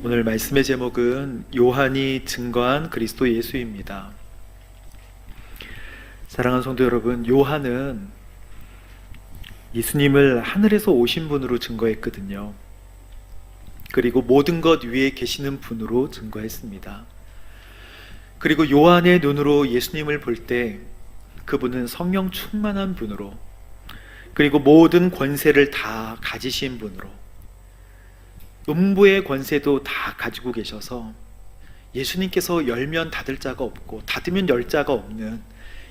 오늘 말씀의 제목은 요한이 증거한 그리스도 예수입니다. 사랑하는 성도 여러분, 요한은 예수님을 하늘에서 오신 분으로 증거했거든요. 그리고 모든 것 위에 계시는 분으로 증거했습니다. 그리고 요한의 눈으로 예수님을 볼 때 그분은 성령 충만한 분으로, 그리고 모든 권세를 다 가지신 분으로, 음부의 권세도 다 가지고 계셔서 예수님께서 열면 닫을 자가 없고 닫으면 열 자가 없는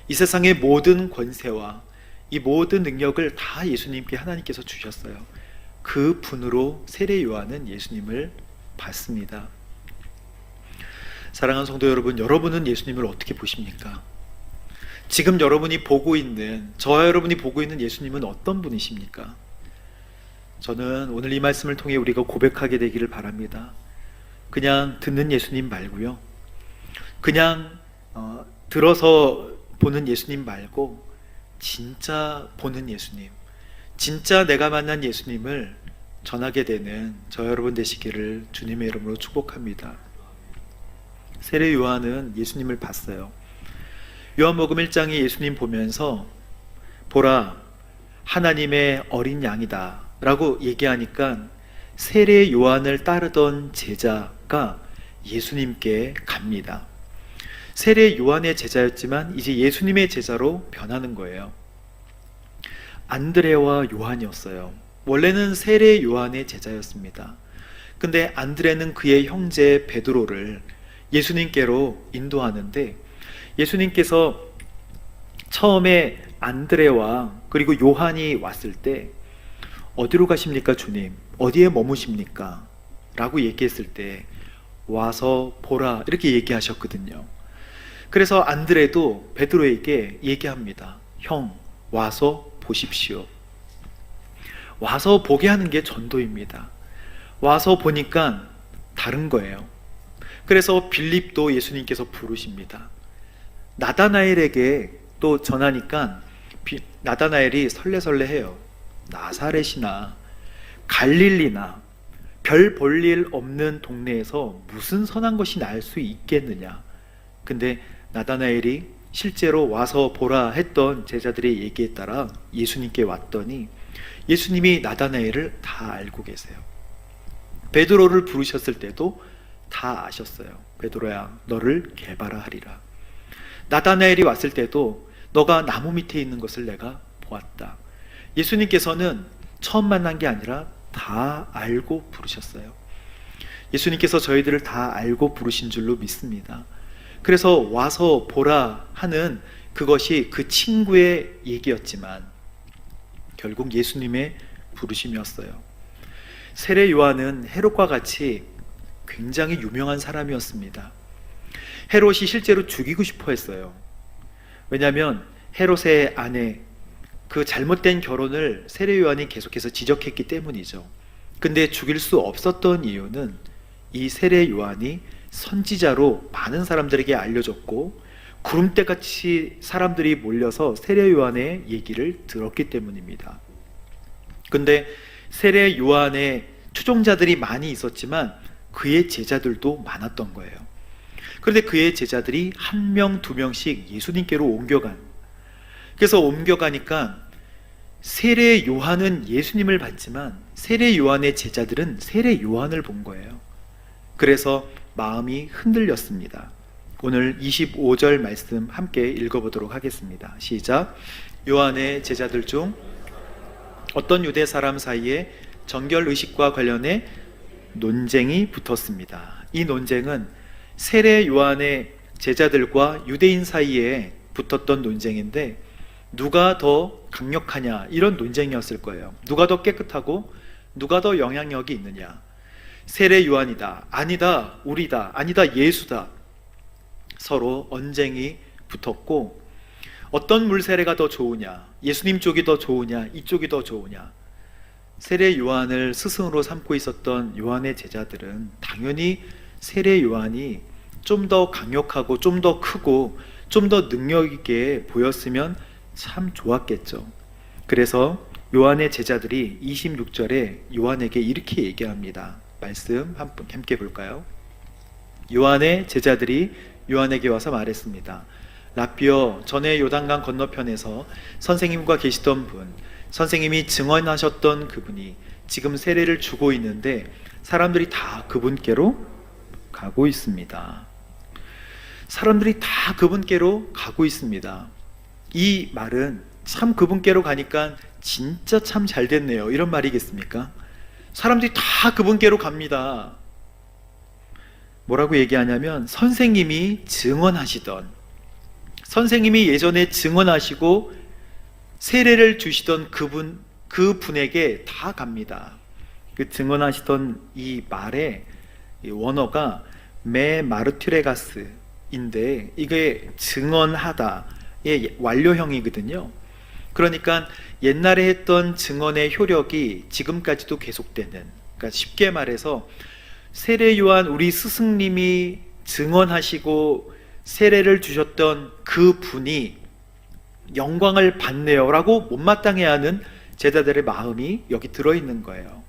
이 세상의 모든 권세와 이 모든 능력을 다 예수님께 하나님께서 주셨어요. 그 분으로 세례 요한은 예수님을 봤습니다. 사랑하는 성도 여러분, 여러분은 예수님을 어떻게 보십니까? 지금 여러분이 보고 있는, 저와 여러분이 보고 있는 예수님은 어떤 분이십니까? 저는 오늘 이 말씀을 통해 우리가 고백하게 되기를 바랍니다. 그냥 듣는 예수님 말고요, 그냥 들어서 보는 예수님 말고 진짜 보는 예수님, 진짜 내가 만난 예수님을 전하게 되는 저 여러분 되시기를 주님의 이름으로 축복합니다. 세례 요한은 예수님을 봤어요. 요한복음 1장에 예수님 보면서 보라, 하나님의 어린 양이다 라고 얘기하니까 세례 요한을 따르던 제자가 예수님께 갑니다. 세례 요한의 제자였지만 이제 예수님의 제자로 변하는 거예요. 안드레와 요한이었어요. 원래는 세례 요한의 제자였습니다. 근데 안드레는 그의 형제 베드로를 예수님께로 인도하는데, 예수님께서 처음에 안드레와 그리고 요한이 왔을 때 어디로 가십니까 주님? 어디에 머무십니까? 라고 얘기했을 때 와서 보라 이렇게 얘기하셨거든요. 그래서 안드레도 베드로에게 얘기합니다. 형, 와서 보십시오. 와서 보게 하는 게 전도입니다. 와서 보니까 다른 거예요. 그래서 빌립도 예수님께서 부르십니다. 나다나엘에게 또 전하니까 나다나엘이 설레설레해요. 나사렛이나 갈릴리나 별 볼 일 없는 동네에서 무슨 선한 것이 날 수 있겠느냐. 근데 나다나엘이 실제로 와서 보라 했던 제자들의 얘기에 따라 예수님께 왔더니 예수님이 나다나엘을 다 알고 계세요. 베드로를 부르셨을 때도 다 아셨어요. 베드로야, 너를 개바라 하리라. 나다나엘이 왔을 때도 너가 나무 밑에 있는 것을 내가 보았다. 예수님께서는 처음 만난 게 아니라 다 알고 부르셨어요. 예수님께서 저희들을 다 알고 부르신 줄로 믿습니다. 그래서 와서 보라 하는 그것이 그 친구의 얘기였지만 결국 예수님의 부르심이었어요. 세례 요한은 헤롯과 같이 굉장히 유명한 사람이었습니다. 헤롯이 실제로 죽이고 싶어 했어요. 왜냐하면 헤롯의 아내, 그 잘못된 결혼을 세례 요한이 계속해서 지적했기 때문이죠. 근데 죽일 수 없었던 이유는 이 세례 요한이 선지자로 많은 사람들에게 알려졌고 구름대같이 사람들이 몰려서 세례 요한의 얘기를 들었기 때문입니다. 근데 세례 요한의 추종자들이 많이 있었지만 그의 제자들도 많았던 거예요. 그런데 그의 제자들이 한 명, 두 명씩 예수님께로 옮겨간, 그래서 옮겨가니까 세례 요한은 예수님을 봤지만 세례 요한의 제자들은 세례 요한을 본 거예요. 그래서 마음이 흔들렸습니다. 오늘 25절 말씀 함께 읽어보도록 하겠습니다. 시작. 요한의 제자들 중 어떤 유대 사람 사이에 정결의식과 관련해 논쟁이 붙었습니다. 이 논쟁은 세례 요한의 제자들과 유대인 사이에 붙었던 논쟁인데 누가 더 강력하냐, 이런 논쟁이었을 거예요. 누가 더 깨끗하고 누가 더 영향력이 있느냐. 세례 요한이다, 아니다 우리다, 아니다 예수다. 서로 언쟁이 붙었고 어떤 물세례가 더 좋으냐, 예수님 쪽이 더 좋으냐, 이쪽이 더 좋으냐. 세례 요한을 스승으로 삼고 있었던 요한의 제자들은 당연히 세례 요한이 좀 더 강력하고 좀 더 크고 좀 더 능력 있게 보였으면 참 좋았겠죠. 그래서 요한의 제자들이 26절에 요한에게 이렇게 얘기합니다. 말씀 함께 볼까요? 요한의 제자들이 요한에게 와서 말했습니다. 라삐여, 전에 요단강 건너편에서 선생님과 계시던 분, 선생님이 증언하셨던 그분이 지금 세례를 주고 있는데 사람들이 다 그분께로 가고 있습니다. 사람들이 다 그분께로 가고 있습니다. 이 말은 참 그분께로 가니까 진짜 참 잘 됐네요, 이런 말이겠습니까? 사람들이 다 그분께로 갑니다. 뭐라고 얘기하냐면 선생님이 증언하시던, 선생님이 예전에 증언하시고 세례를 주시던 그분에게 다 갑니다. 그 증언하시던 이 말의 원어가 메 마르투레가스인데 이게 증언하다의 완료형이거든요. 그러니까 옛날에 했던 증언의 효력이 지금까지도 계속되는, 그러니까 쉽게 말해서 세례 요한 우리 스승님이 증언하시고 세례를 주셨던 그 분이 영광을 받네요 라고 못마땅해 하는 제자들의 마음이 여기 들어있는 거예요.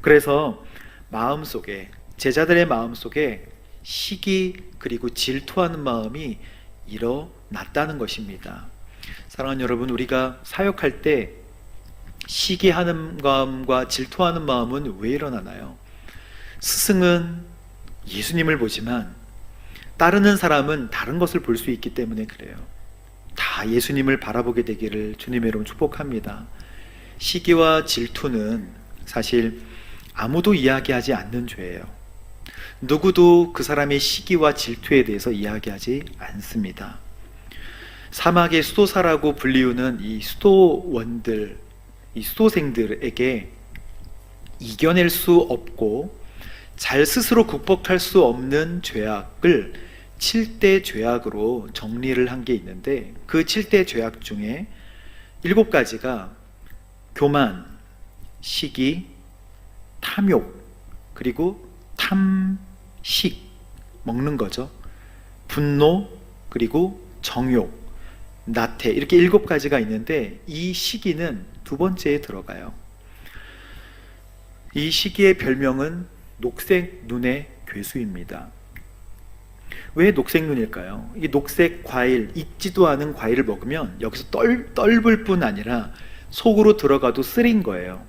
그래서 마음속에, 제자들의 마음속에 시기 그리고 질투하는 마음이 일어났다는 것입니다. 사랑하는 여러분, 우리가 사역할 때 시기하는 마음과 질투하는 마음은 왜 일어나나요? 스승은 예수님을 보지만 따르는 사람은 다른 것을 볼 수 있기 때문에 그래요. 다 예수님을 바라보게 되기를 주님의 이름으로 축복합니다. 시기와 질투는 사실 아무도 이야기하지 않는 죄예요. 누구도 그 사람의 시기와 질투에 대해서 이야기하지 않습니다. 사막의 수도사라고 불리우는 이 수도원들, 이 수도생들에게 이겨낼 수 없고 잘 스스로 극복할 수 없는 죄악을 7대 죄악으로 정리를 한 게 있는데 그 7대 죄악 중에 7가지가 교만, 시기, 탐욕, 그리고 탐식, 먹는 거죠. 분노, 그리고 정욕, 나태, 이렇게 7가지가 있는데 이 시기는 2번째에 들어가요. 이 시기의 별명은 녹색 눈의 괴수입니다. 왜 녹색 눈일까요? 이 녹색 과일, 익지도 않은 과일을 먹으면 여기서 떫을 뿐 아니라 속으로 들어가도 쓰린 거예요.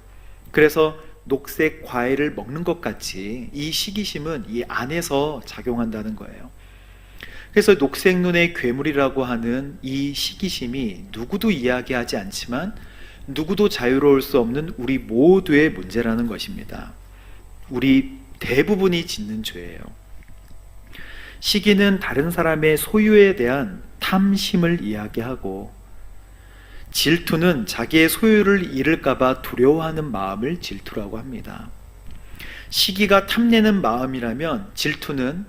그래서 녹색 과일을 먹는 것 같이 이 시기심은 이 안에서 작용한다는 거예요. 그래서 녹색 눈의 괴물이라고 하는 이 시기심이 누구도 이야기하지 않지만 누구도 자유로울 수 없는 우리 모두의 문제라는 것입니다. 우리 대부분이 짓는 죄예요. 시기는 다른 사람의 소유에 대한 탐심을 이야기하고, 질투는 자기의 소유를 잃을까봐 두려워하는 마음을 질투라고 합니다. 시기가 탐내는 마음이라면 질투는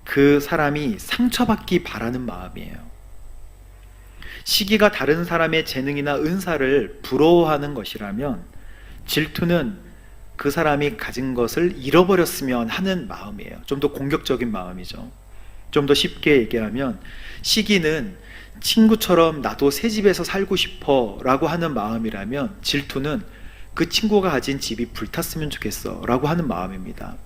그 사람이 상처받기 바라는 마음이에요. 시기가 다른 사람의 재능이나 은사를 부러워하는 것이라면 질투는 그 사람이 가진 것을 잃어버렸으면 하는 마음이에요. 좀 더 공격적인 마음이죠. 좀 더 쉽게 얘기하면 시기는 친구처럼 나도 새 집에서 살고 싶어 라고 하는 마음이라면 질투는 그 친구가 가진 집이 불탔으면 좋겠어 라고 하는 마음입니다.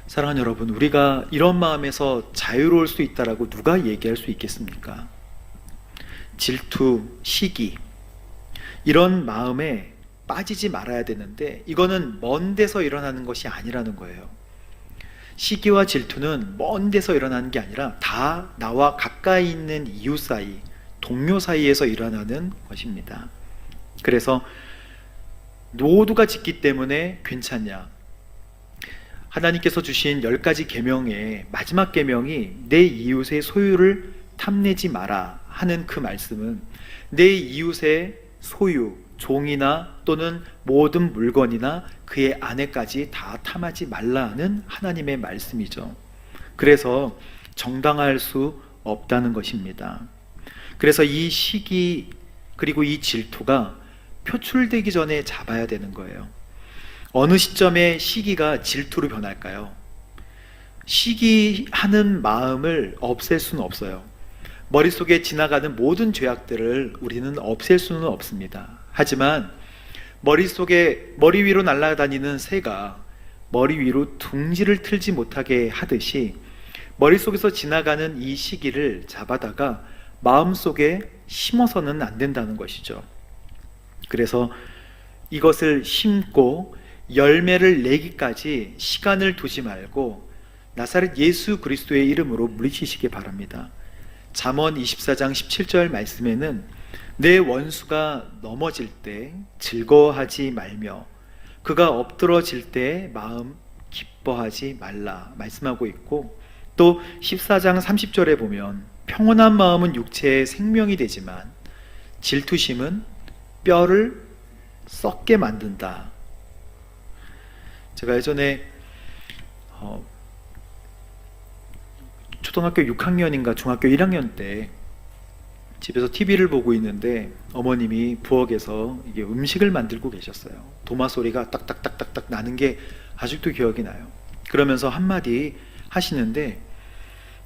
사랑하는 여러분, 우리가 이런 마음에서 자유로울 수 있다라고 누가 얘기할 수 있겠습니까? 질투, 시기, 이런 마음에 빠지지 말아야 되는데 이거는 먼 데서 일어나는 것이 아니라는 거예요. 시기와 질투는 먼 데서 일어나는 게 아니라 다 나와 가까이 있는 이웃 사이, 동료 사이에서 일어나는 것입니다. 그래서 모두가 짓기 때문에 괜찮냐? 하나님께서 주신 10가지 계명의 마지막 계명이 내 이웃의 소유를 탐내지 마라 하는 그 말씀은 내 이웃의 소유, 종이나 또는 모든 물건이나 그의 아내까지 다 탐하지 말라는 하나님의 말씀이죠. 그래서 정당할 수 없다는 것입니다. 그래서 이 시기 그리고 이 질투가 표출되기 전에 잡아야 되는 거예요. 어느 시점에 시기가 질투로 변할까요? 시기하는 마음을 없앨 수는 없어요. 머릿속에 지나가는 모든 죄악들을 우리는 없앨 수는 없습니다. 하지만 머리 위로 날아다니는 새가 머리 위로 둥지를 틀지 못하게 하듯이 머릿속에서 지나가는 이 시기를 잡아다가 마음속에 심어서는 안 된다는 것이죠. 그래서 이것을 심고 열매를 내기까지 시간을 두지 말고 나사렛 예수 그리스도의 이름으로 물리치시기 바랍니다. 잠언 24장 17절 말씀에는 내 원수가 넘어질 때 즐거워하지 말며 그가 엎드러질 때 마음 기뻐하지 말라 말씀하고 있고, 또 14장 30절에 보면 평온한 마음은 육체의 생명이 되지만 질투심은 뼈를 썩게 만든다. 제가 예전에 초등학교 6학년인가 중학교 1학년 때 집에서 TV를 보고 있는데 어머님이 부엌에서 이게 음식을 만들고 계셨어요. 도마 소리가 딱딱딱딱딱 나는 게 아직도 기억이 나요. 그러면서 한마디 하시는데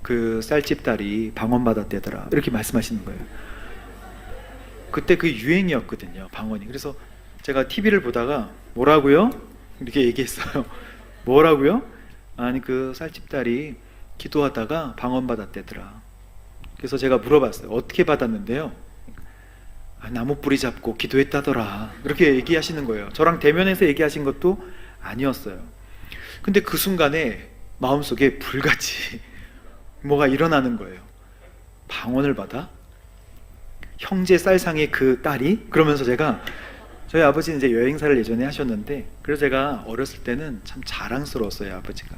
그 쌀집 딸이 방언받았대더라 이렇게 말씀하시는 거예요. 그때 그 유행이었거든요, 방언이. 그래서 제가 TV를 보다가 뭐라고요? 이렇게 얘기했어요. 뭐라고요? 아니 그 쌀집 딸이 기도하다가 방언받았대더라. 그래서 제가 물어봤어요. 어떻게 받았는데요? 나무 뿌리 잡고 기도했다더라 그렇게 얘기하시는 거예요. 저랑 대면해서 얘기하신 것도 아니었어요. 근데 그 순간에 마음속에 불같이 뭐가 일어나는 거예요. 방언을 받아? 형제 쌀상의 그 딸이? 그러면서 제가, 저희 아버지는 이제 여행사를 예전에 하셨는데 그래서 제가 어렸을 때는 참 자랑스러웠어요, 아버지가.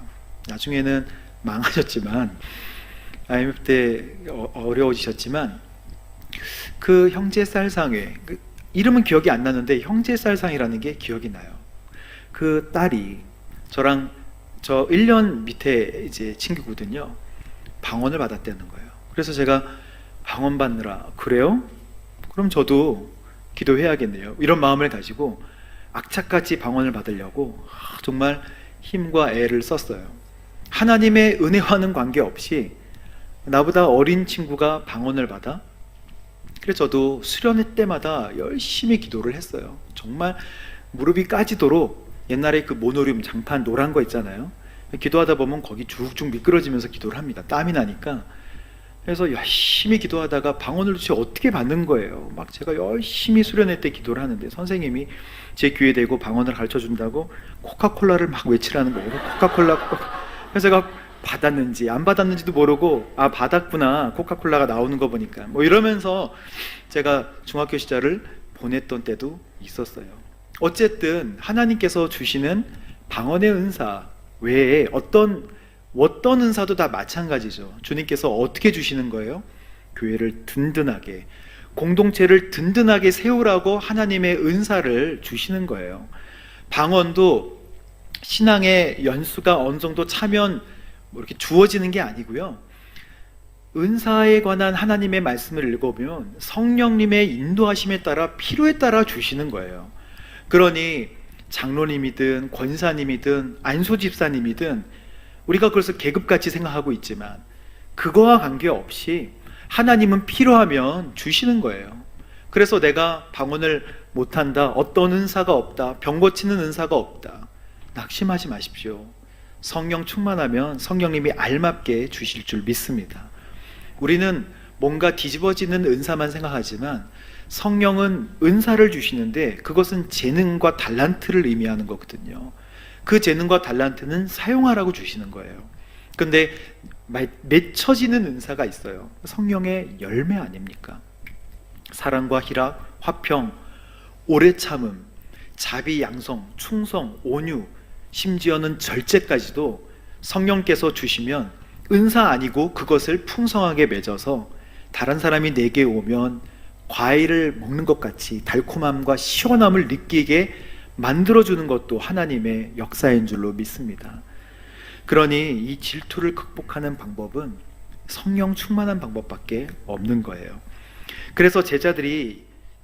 나중에는 망하셨지만 IMF 때 어려워지셨지만 그 형제 쌀상회, 그 이름은 기억이 안 나는데 형제 쌀상이라는 게 기억이 나요. 그 딸이 저랑 저 1년 밑에 이제 친구거든요. 방언을 받았다는 거예요. 그래서 제가 방언 받느라, 그래요? 그럼 저도 기도해야겠네요. 이런 마음을 가지고 악착같이 방언을 받으려고 정말 힘과 애를 썼어요. 하나님의 은혜와는 관계없이 나보다 어린 친구가 방언을 받아? 그래서 저도 수련회 때마다 열심히 기도를 했어요. 정말 무릎이 까지도록, 옛날에 그 모노륨 장판 노란 거 있잖아요. 기도하다 보면 거기 쭉쭉 미끄러지면서 기도를 합니다. 땀이 나니까. 그래서 열심히 기도하다가 방언을 도대체 어떻게 받는 거예요. 막 제가 열심히 수련회 때 기도를 하는데 선생님이 제 귀에 대고 방언을 가르쳐 준다고 코카콜라를 막 외치라는 거예요. 코카콜라. 그래서 제가 받았는지 안 받았는지도 모르고, 아 받았구나, 코카콜라가 나오는 거 보니까, 뭐 이러면서 제가 중학교 시절을 보냈던 때도 있었어요. 어쨌든 하나님께서 주시는 방언의 은사 외에 어떤 은사도 다 마찬가지죠. 주님께서 어떻게 주시는 거예요? 교회를 든든하게, 공동체를 든든하게 세우라고 하나님의 은사를 주시는 거예요. 방언도 신앙의 연수가 어느 정도 차면 뭐 이렇게 주어지는 게 아니고요. 은사에 관한 하나님의 말씀을 읽어보면 성령님의 인도하심에 따라 필요에 따라 주시는 거예요. 그러니 장로님이든 권사님이든 안소집사님이든 우리가 그래서 계급같이 생각하고 있지만 그거와 관계없이 하나님은 필요하면 주시는 거예요. 그래서 내가 방언을 못한다, 어떤 은사가 없다, 병 고치는 은사가 없다, 낙심하지 마십시오. 성령 충만하면 성령님이 알맞게 주실 줄 믿습니다. 우리는 뭔가 뒤집어지는 은사만 생각하지만 성령은 은사를 주시는데 그것은 재능과 달란트를 의미하는 거거든요. 그 재능과 달란트는 사용하라고 주시는 거예요. 근데 맺혀지는 은사가 있어요. 성령의 열매 아닙니까? 사랑과 희락, 화평, 오래 참음, 자비, 양성, 충성, 온유, 심지어는 절제까지도 성령께서 주시면 은사 아니고 그것을 풍성하게 맺어서 다른 사람이 내게 오면 과일을 먹는 것 같이 달콤함과 시원함을 느끼게 만들어주는 것도 하나님의 역사인 줄로 믿습니다. 그러니 이 질투를 극복하는 방법은 성령 충만한 방법밖에 없는 거예요. 그래서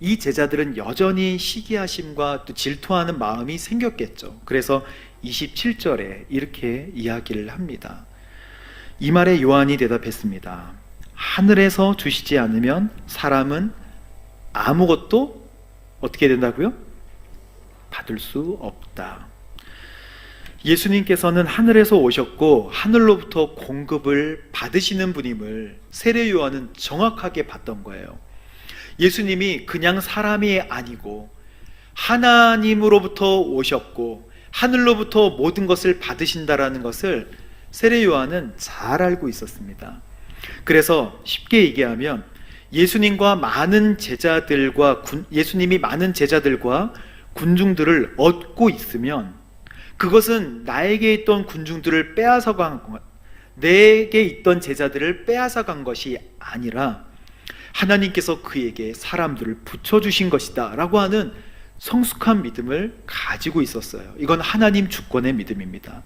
이 제자들은 여전히 시기하심과 또 질투하는 마음이 생겼겠죠. 그래서 27절에 이렇게 이야기를 합니다. 이 말에 요한이 대답했습니다. 하늘에서 주시지 않으면 사람은 아무것도 어떻게 된다고요? 받을 수 없다. 예수님께서는 하늘에서 오셨고 하늘로부터 공급을 받으시는 분임을 세례 요한은 정확하게 봤던 거예요. 예수님이 그냥 사람이 아니고 하나님으로부터 오셨고 하늘로부터 모든 것을 받으신다라는 것을 세례 요한은 잘 알고 있었습니다. 그래서 쉽게 얘기하면 예수님이 많은 제자들과 군중들을 얻고 있으면 그것은 나에게 있던 군중들을 빼앗아간 것, 내게 있던 제자들을 빼앗아간 것이 아니라 하나님께서 그에게 사람들을 붙여주신 것이다 라고 하는 성숙한 믿음을 가지고 있었어요. 이건 하나님 주권의 믿음입니다.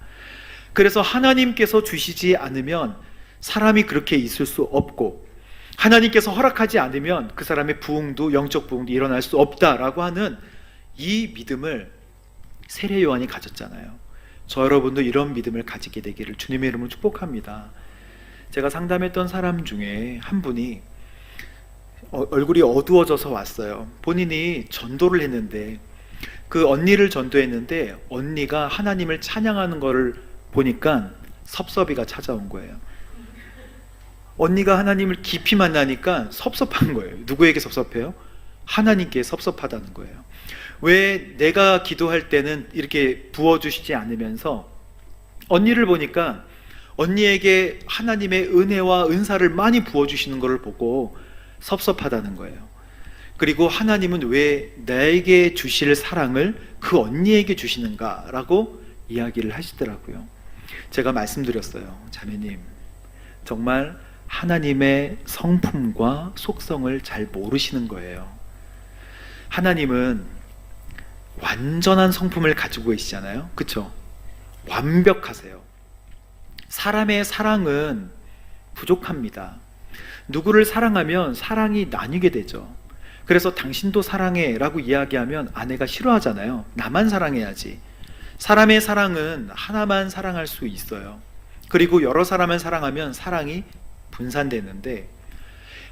그래서 하나님께서 주시지 않으면 사람이 그렇게 있을 수 없고 하나님께서 허락하지 않으면 그 사람의 부흥도, 영적 부흥도 일어날 수 없다라고 하는 이 믿음을 세례 요한이 가졌잖아요. 저 여러분도 이런 믿음을 가지게 되기를 주님의 이름으로 축복합니다. 제가 상담했던 사람 중에 한 분이 얼굴이 어두워져서 왔어요. 본인이 전도를 했는데 그 언니를 전도했는데 언니가 하나님을 찬양하는 거를 보니까 섭섭이가 찾아온 거예요. 언니가 하나님을 깊이 만나니까 섭섭한 거예요. 누구에게 섭섭해요? 하나님께 섭섭하다는 거예요. 왜 내가 기도할 때는 이렇게 부어주시지 않으면서 언니를 보니까 언니에게 하나님의 은혜와 은사를 많이 부어주시는 것을 보고 섭섭하다는 거예요. 그리고 하나님은 왜 나에게 주실 사랑을 그 언니에게 주시는가 라고 이야기를 하시더라고요. 제가 말씀드렸어요. 자매님, 정말 하나님의 성품과 속성을 잘 모르시는 거예요. 하나님은 완전한 성품을 가지고 계시잖아요. 그렇죠? 완벽하세요. 사람의 사랑은 부족합니다. 누구를 사랑하면 사랑이 나뉘게 되죠. 그래서 당신도 사랑해 라고 이야기하면 아내가 싫어하잖아요. 나만 사랑해야지. 사람의 사랑은 하나만 사랑할 수 있어요. 그리고 여러 사람을 사랑하면 사랑이 분산되는데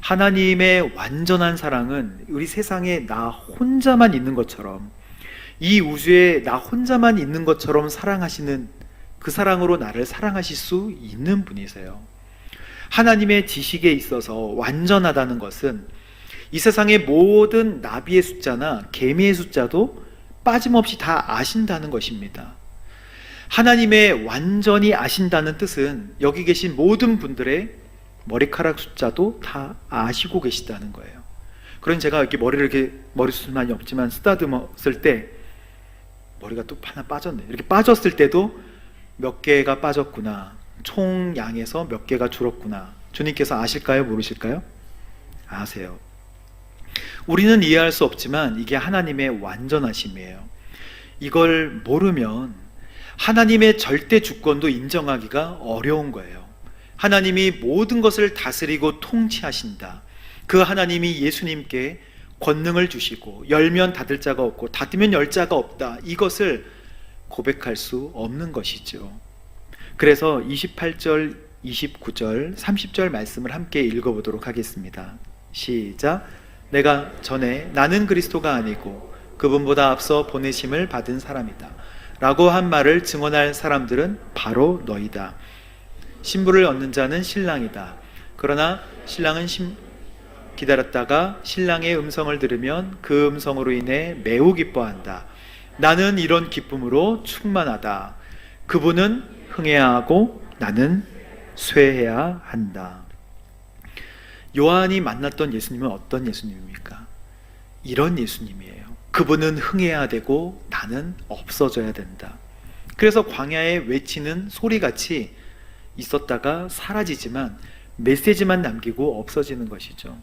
하나님의 완전한 사랑은 우리 세상에 나 혼자만 있는 것처럼, 이 우주에 나 혼자만 있는 것처럼 사랑하시는 그 사랑으로 나를 사랑하실 수 있는 분이세요. 하나님의 지식에 있어서 완전하다는 것은 이 세상의 모든 나비의 숫자나 개미의 숫자도 빠짐없이 다 아신다는 것입니다. 하나님의 완전히 아신다는 뜻은 여기 계신 모든 분들의 머리카락 숫자도 다 아시고 계시다는 거예요. 그런 제가 이렇게 머리숱만이 없지만 쓰다듬었을 때 머리가 또 하나 빠졌네. 이렇게 빠졌을 때도 몇 개가 빠졌구나, 총 양에서 몇 개가 줄었구나. 주님께서 아실까요? 모르실까요? 아세요. 우리는 이해할 수 없지만 이게 하나님의 완전하심이에요. 이걸 모르면 하나님의 절대 주권도 인정하기가 어려운 거예요. 하나님이 모든 것을 다스리고 통치하신다. 그 하나님이 예수님께 권능을 주시고 열면 닫을 자가 없고 닫으면 열 자가 없다. 이것을 고백할 수 없는 것이죠. 그래서 28절, 29절, 30절 말씀을 함께 읽어보도록 하겠습니다. 시작. 내가 전에 나는 그리스도가 아니고 그분보다 앞서 보내심을 받은 사람이다 라고 한 말을 증언할 사람들은 바로 너희다. 신부를 얻는 자는 신랑이다. 그러나 신랑은 기다렸다가 신랑의 음성을 들으면 그 음성으로 인해 매우 기뻐한다. 나는 이런 기쁨으로 충만하다. 그분은 흥해야 하고 나는 쇠해야 한다. 요한이 만났던 예수님은 어떤 예수님입니까? 이런 예수님이에요. 그분은 흥해야 되고 나는 없어져야 된다. 그래서 광야에 외치는 소리같이 있었다가 사라지지만 메시지만 남기고 없어지는 것이죠.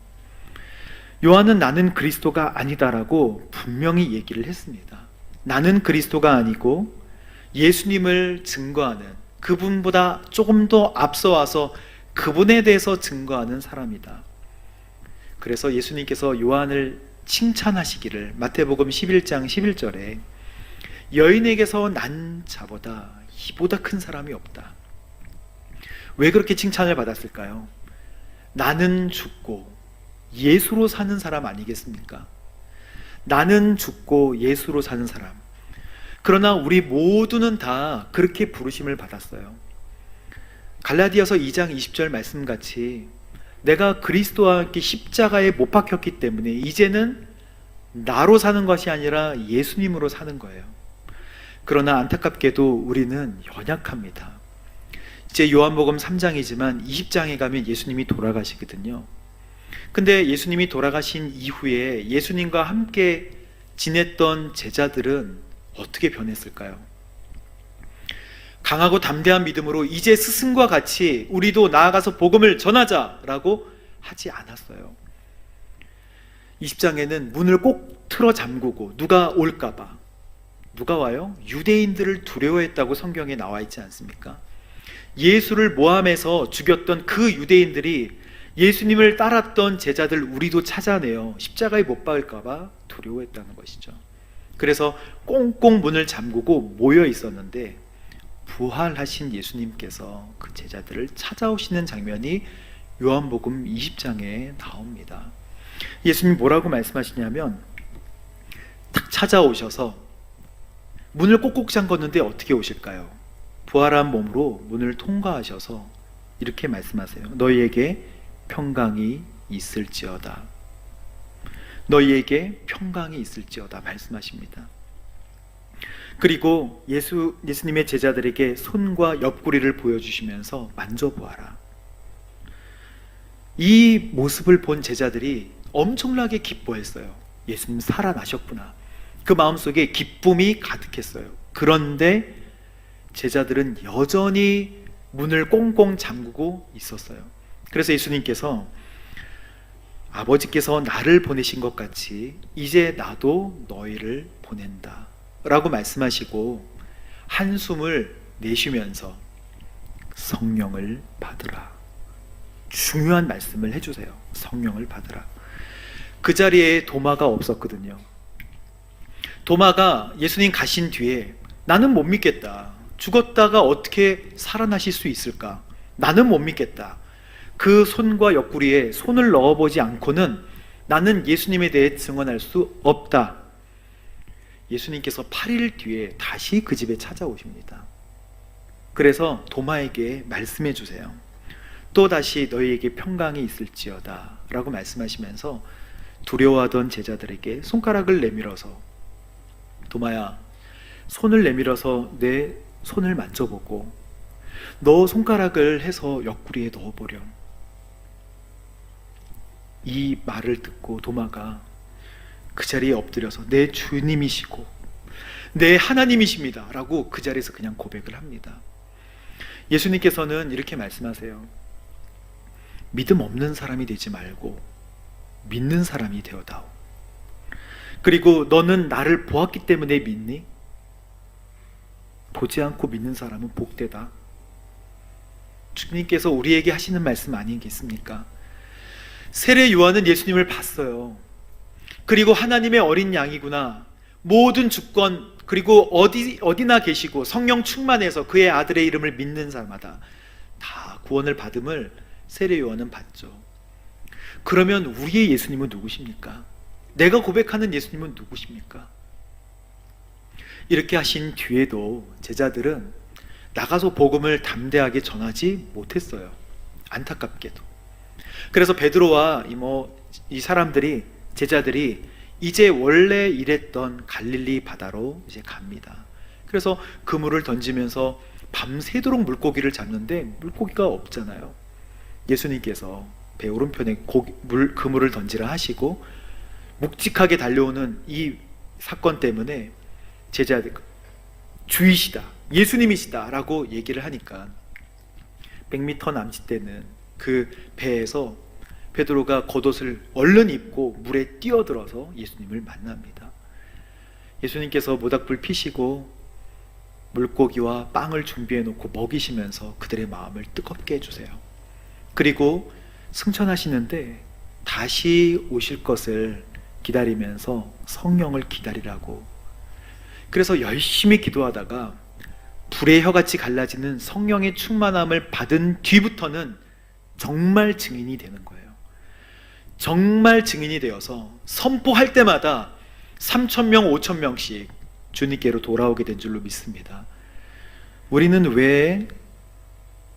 요한은 나는 그리스도가 아니다라고 분명히 얘기를 했습니다. 나는 그리스도가 아니고 예수님을 증거하는, 그분보다 조금 더 앞서 와서 그분에 대해서 증거하는 사람이다. 그래서 예수님께서 요한을 칭찬하시기를 마태복음 11장 11절에 여인에게서 난 자보다 이보다 큰 사람이 없다. 왜 그렇게 칭찬을 받았을까요? 나는 죽고 예수로 사는 사람 아니겠습니까? 나는 죽고 예수로 사는 사람. 그러나 우리 모두는 다 그렇게 부르심을 받았어요. 갈라디아서 2장 20절 말씀같이 내가 그리스도와 함께 십자가에 못 박혔기 때문에 이제는 나로 사는 것이 아니라 예수님으로 사는 거예요. 그러나 안타깝게도 우리는 연약합니다. 이제 요한복음 3장이지만 20장에 가면 예수님이 돌아가시거든요. 근데 예수님이 돌아가신 이후에 예수님과 함께 지냈던 제자들은 어떻게 변했을까요? 강하고 담대한 믿음으로 이제 스승과 같이 우리도 나아가서 복음을 전하자라고 하지 않았어요. 20장에는 문을 꼭 틀어 잠그고 누가 올까봐, 누가 와요? 유대인들을 두려워했다고 성경에 나와 있지 않습니까? 예수를 모함해서 죽였던 그 유대인들이 예수님을 따랐던 제자들 우리도 찾아내요. 십자가에 못 박을까봐 두려워했다는 것이죠. 그래서 꽁꽁 문을 잠그고 모여 있었는데 부활하신 예수님께서 그 제자들을 찾아오시는 장면이 요한복음 20장에 나옵니다. 예수님 뭐라고 말씀하시냐면 딱 찾아오셔서 문을 꼭꼭 잠궜는데 어떻게 오실까요? 부활한 몸으로 문을 통과하셔서 이렇게 말씀하세요. 너희에게 평강이 있을지어다. 너희에게 평강이 있을지어다 말씀하십니다. 그리고 예수님의 제자들에게 손과 옆구리를 보여주시면서 만져보아라. 이 모습을 본 제자들이 엄청나게 기뻐했어요. 예수님 살아나셨구나. 그 마음속에 기쁨이 가득했어요. 그런데 제자들은 여전히 문을 꽁꽁 잠그고 있었어요. 그래서 예수님께서 아버지께서 나를 보내신 것 같이 이제 나도 너희를 보낸다 라고 말씀하시고 한숨을 내쉬면서 성령을 받으라. 중요한 말씀을 해주세요. 성령을 받으라. 그 자리에 도마가 없었거든요. 도마가 예수님 가신 뒤에 나는 못 믿겠다. 죽었다가 어떻게 살아나실 수 있을까? 나는 못 믿겠다. 그 손과 옆구리에 손을 넣어보지 않고는 나는 예수님에 대해 증언할 수 없다. 예수님께서 8일 뒤에 다시 그 집에 찾아오십니다. 그래서 도마에게 말씀해 주세요. 또다시 너희에게 평강이 있을지어다 라고 말씀하시면서 두려워하던 제자들에게 손가락을 내밀어서 도마야, 손을 내밀어서 내 손을 만져보고 너 손가락을 해서 옆구리에 넣어보렴. 이 말을 듣고 도마가 그 자리에 엎드려서 내 주님이시고 내 하나님이십니다 라고 그 자리에서 그냥 고백을 합니다. 예수님께서는 이렇게 말씀하세요. 믿음 없는 사람이 되지 말고 믿는 사람이 되어다오. 그리고 너는 나를 보았기 때문에 믿니? 보지 않고 믿는 사람은 복되다. 주님께서 우리에게 하시는 말씀 아니겠습니까? 세례 요한은 예수님을 봤어요. 그리고 하나님의 어린 양이구나. 모든 주권 그리고 어디나 계시고 성령 충만해서 그의 아들의 이름을 믿는 사람마다 다 구원을 받음을 세례 요한은 봤죠. 그러면 우리의 예수님은 누구십니까? 내가 고백하는 예수님은 누구십니까? 이렇게 하신 뒤에도 제자들은 나가서 복음을 담대하게 전하지 못했어요. 안타깝게도. 그래서 베드로와 이 사람들이 제자들이 이제 원래 일했던 갈릴리 바다로 이제 갑니다. 그래서 그물을 던지면서 밤새도록 물고기를 잡는데 물고기가 없잖아요. 예수님께서 배 오른편에 그물을 던지라 하시고 묵직하게 달려오는 이 사건 때문에 제자들 주이시다, 예수님이시다 라고 얘기를 하니까 100m 남짓되는 그 배에서 베드로가 겉옷을 얼른 입고 물에 뛰어들어서 예수님을 만납니다. 예수님께서 모닥불 피시고 물고기와 빵을 준비해 놓고 먹이시면서 그들의 마음을 뜨겁게 해주세요. 그리고 승천하시는데 다시 오실 것을 기다리면서 성령을 기다리라고. 그래서 열심히 기도하다가 불의 혀같이 갈라지는 성령의 충만함을 받은 뒤부터는 정말 증인이 되는 거예요. 정말 증인이 되어서 선포할 때마다 3,000명, 5,000명씩 주님께로 돌아오게 된 줄로 믿습니다. 우리는 왜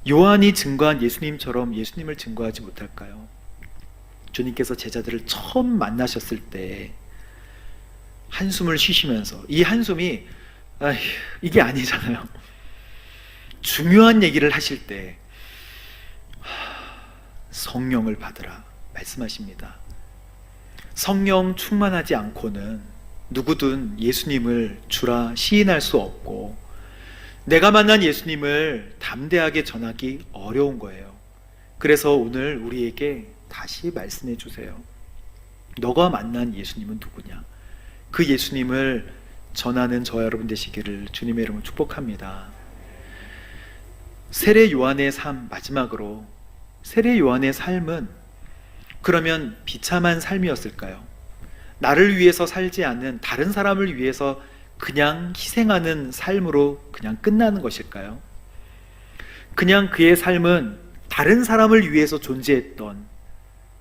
요한이 증거한 예수님처럼 예수님을 증거하지 못할까요? 주님께서 제자들을 처음 만나셨을 때 한숨을 쉬시면서, 이 한숨이 이게 아니잖아요. 중요한 얘기를 하실 때 성령을 받으라 말씀하십니다. 성령 충만하지 않고는 누구든 예수님을 주라 시인할 수 없고, 내가 만난 예수님을 담대하게 전하기 어려운 거예요. 그래서 오늘 우리에게 다시 말씀해 주세요. 너가 만난 예수님은 누구냐? 그 예수님을 전하는 저와 여러분 되시기를 주님의 이름으로 축복합니다. 세례 요한의 삶, 마지막으로 세례 요한의 삶은 그러면 비참한 삶이었을까요? 나를 위해서 살지 않는, 다른 사람을 위해서 그냥 희생하는 삶으로 그냥 끝나는 것일까요? 그냥 그의 삶은 다른 사람을 위해서 존재했던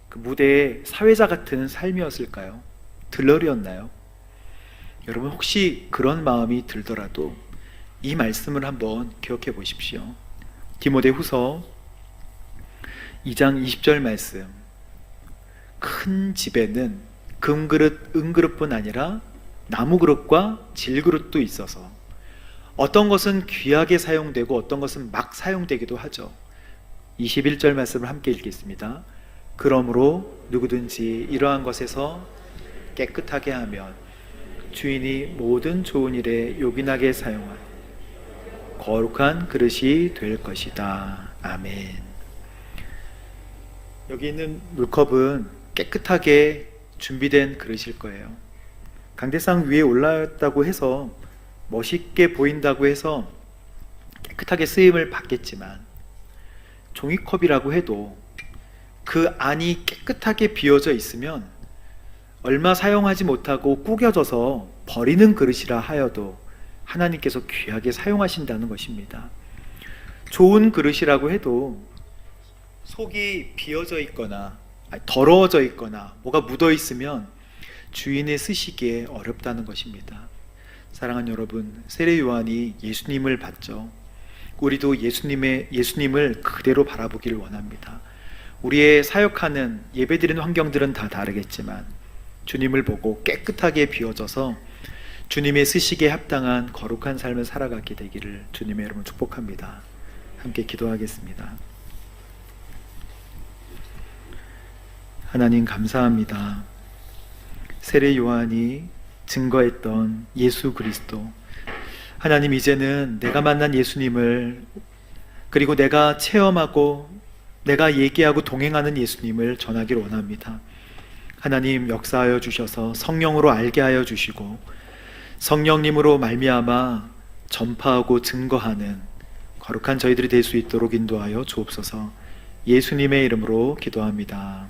그 무대의 사회자 같은 삶이었을까요? 들러리였나요? 여러분, 혹시 그런 마음이 들더라도 이 말씀을 한번 기억해 보십시오. 디모데후서 2장 20절 말씀. 큰 집에는 금그릇, 은그릇뿐 아니라 나무그릇과 질그릇도 있어서 어떤 것은 귀하게 사용되고 어떤 것은 막 사용되기도 하죠. 21절 말씀을 함께 읽겠습니다. 그러므로 누구든지 이러한 것에서 깨끗하게 하면 주인이 모든 좋은 일에 요긴하게 사용한 거룩한 그릇이 될 것이다. 아멘. 여기 있는 물컵은 깨끗하게 준비된 그릇일 거예요. 강대상 위에 올랐다고 해서 멋있게 보인다고 해서 깨끗하게 쓰임을 받겠지만, 종이컵이라고 해도 그 안이 깨끗하게 비워져 있으면 얼마 사용하지 못하고 구겨져서 버리는 그릇이라 하여도 하나님께서 귀하게 사용하신다는 것입니다. 좋은 그릇이라고 해도 속이 비어져 있거나 더러워져 있거나 뭐가 묻어 있으면 주인의 쓰시기에 어렵다는 것입니다. 사랑하는 여러분, 세례 요한이 예수님을 봤죠. 우리도 예수님을 그대로 바라보기를 원합니다. 우리의 사역하는 예배드리는 환경들은 다 다르겠지만 주님을 보고 깨끗하게 비워져서 주님의 쓰시기에 합당한 거룩한 삶을 살아가게 되기를 주님의 이름으로 축복합니다. 함께 기도하겠습니다. 하나님, 감사합니다. 세례 요한이 증거했던 예수 그리스도, 하나님, 이제는 내가 만난 예수님을, 그리고 내가 체험하고 내가 얘기하고 동행하는 예수님을 전하기를 원합니다. 하나님, 역사하여 주셔서 성령으로 알게 하여 주시고 성령님으로 말미암아 전파하고 증거하는 거룩한 저희들이 될 수 있도록 인도하여 주옵소서. 예수님의 이름으로 기도합니다.